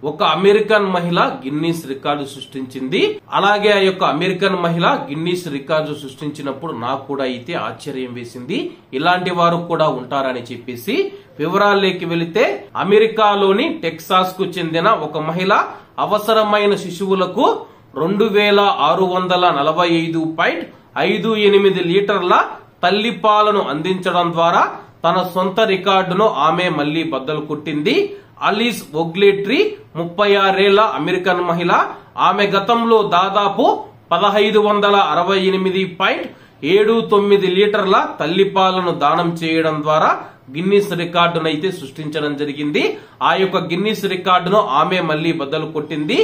ఒక అమెరికన్ మహిళ Guinness record సృష్టించింది. అలాగే ఆ యొక్క అమెరికన్ మహిళ గిన్నీస్ రికార్డు సృష్టించినప్పుడు నాకు కూడా అయితే ఆశ్చర్యం వేసింది. ఇలాంటి వారు కూడా ఉంటారని చెప్పేసి వివరాల్లోకి వెళితే, అమెరికాలోని టెక్సాస్ కు చెందిన ఒక మహిళ అవసరమైన శిశువులకు 2645.58 లీటర్ల తల్లిపాలను అందించడం ద్వారా తన సొంత రికార్డును ఆమె మళ్లీ బద్దలు కొట్టింది. అలీస్ ఒగ్లెట్రీ 36 ఏళ్ల అమెరికన్ మహిళ. ఆమె గతంలో దాదాపు 1568.79 లీటర్ల తల్లిపాలను దానం చేయడం ద్వారా గిన్నీస్ రికార్డునైతే సృష్టించడం జరిగింది. ఆ యొక్క గిన్నీస్ రికార్డును ఆమె మళ్లీ బద్దలు కొట్టింది.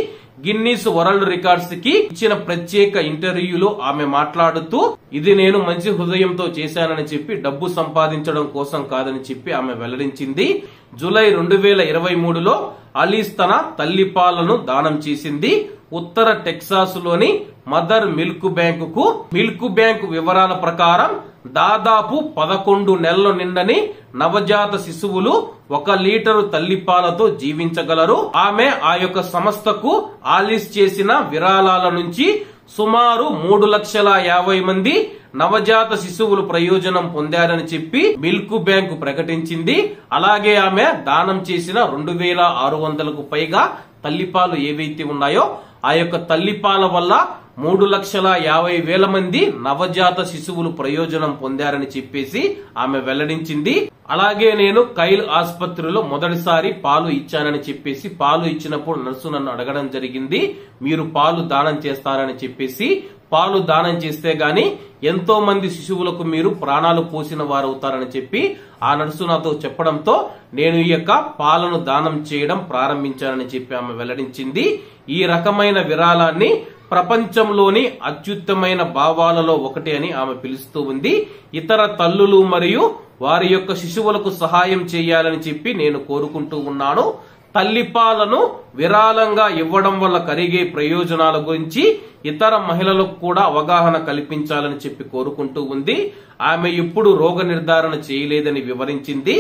గిన్నీస్ వరల్డ్ రికార్డ్స్ కి ఇచ్చిన ప్రత్యేక ఇంటర్వ్యూలో ఆమె మాట్లాడుతూ, ఇది నేను మంచి హృదయంతో చేశానని చెప్పి, డబ్బు సంపాదించడం కోసం కాదని చెప్పి ఆమె వెల్లడించింది. జూలై 2023లో అలీస్ తన తల్లిపాలను దానం చేసింది. ఉత్తర టెక్సాస్ లోని మదర్ మిల్క్ బ్యాంకు వివరాల ప్రకారం దాదాపు 11 నెలలు నిండని నవజాత శిశువులు 1 లీటరు తల్లిపాలతో జీవించగలరు. ఆమె ఆ యొక్క సంస్థకు ఆలిస్ చేసిన విరాళాల నుంచి సుమారు 3,50,000 మంది నవజాత శిశువులు ప్రయోజనం పొందారని చెప్పి మిల్క్ బ్యాంకు ప్రకటించింది. అలాగే ఆమె దానం చేసిన 2,600కు పైగా తల్లిపాలు ఏవైతే ఉన్నాయో ఆ యొక్క తల్లిపాల వల్ల 3,50,000 మంది నవజాత శిశువులు ప్రయోజనం పొందారని చెప్పేసి ఆమె వెల్లడించింది. అలాగే నేను కైల్ ఆసుపత్రిలో మొదటిసారి పాలు ఇచ్చానని చెప్పేసి, పాలు ఇచ్చినప్పుడు నర్సు నన్ను అడగడం జరిగింది, మీరు పాలు దానం చేస్తారని చెప్పేసి. పాలు దానం చేస్తే గాని ఎంతో మంది శిశువులకు మీరు ప్రాణాలు పోసిన వారవుతారని చెప్పి ఆ నర్సు నాతో చెప్పడంతో నేను ఈ యొక్క పాలను దానం చేయడం ప్రారంభించానని చెప్పి ఆమె వెల్లడించింది. ఈ రకమైన విరాళాన్ని ప్రపంచంలోని అత్యుత్తమైన భావాలలో ఒకటి అని ఆమె పిలుస్తూ ఉంది. ఇతర తల్లులు మరియు వారి యొక్క శిశువులకు సహాయం చేయాలని చెప్పి నేను కోరుకుంటూ ఉన్నాను. తల్లిపాలను విరాళంగా ఇవ్వడం వల్ల కలిగే ప్రయోజనాల గురించి ఇతర మహిళలకు కూడా అవగాహన కల్పించాలని చెప్పి కోరుకుంటూ ఉంది. ఆమె ఇప్పుడు రోగ నిర్ధారణ చేయలేదని వివరించింది.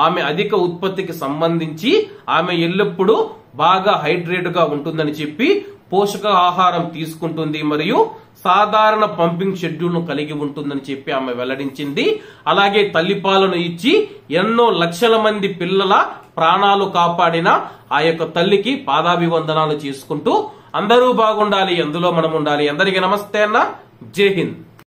ఆమె అధిక ఉత్పత్తికి సంబంధించి ఆమె ఎల్లప్పుడూ బాగా హైడ్రేట్ గా ఉంటుందని చెప్పి, పోషక ఆహారం తీసుకుంటుంది మరియు సాధారణ పంపింగ్ షెడ్యూల్ ను కలిగి ఉంటుందని చెప్పి ఆమె వెల్లడించింది. అలాగే తల్లిపాలను ఇచ్చి ఎన్నో లక్షల మంది పిల్లల ప్రాణాలు కాపాడిన ఆ యొక్క తల్లికి పాదాభివందనాలు చేసుకుంటూ, అందరూ బాగుండాలి, అందులో మనం ఉండాలి. అందరికీ నమస్తే అన్న, జై హింద్.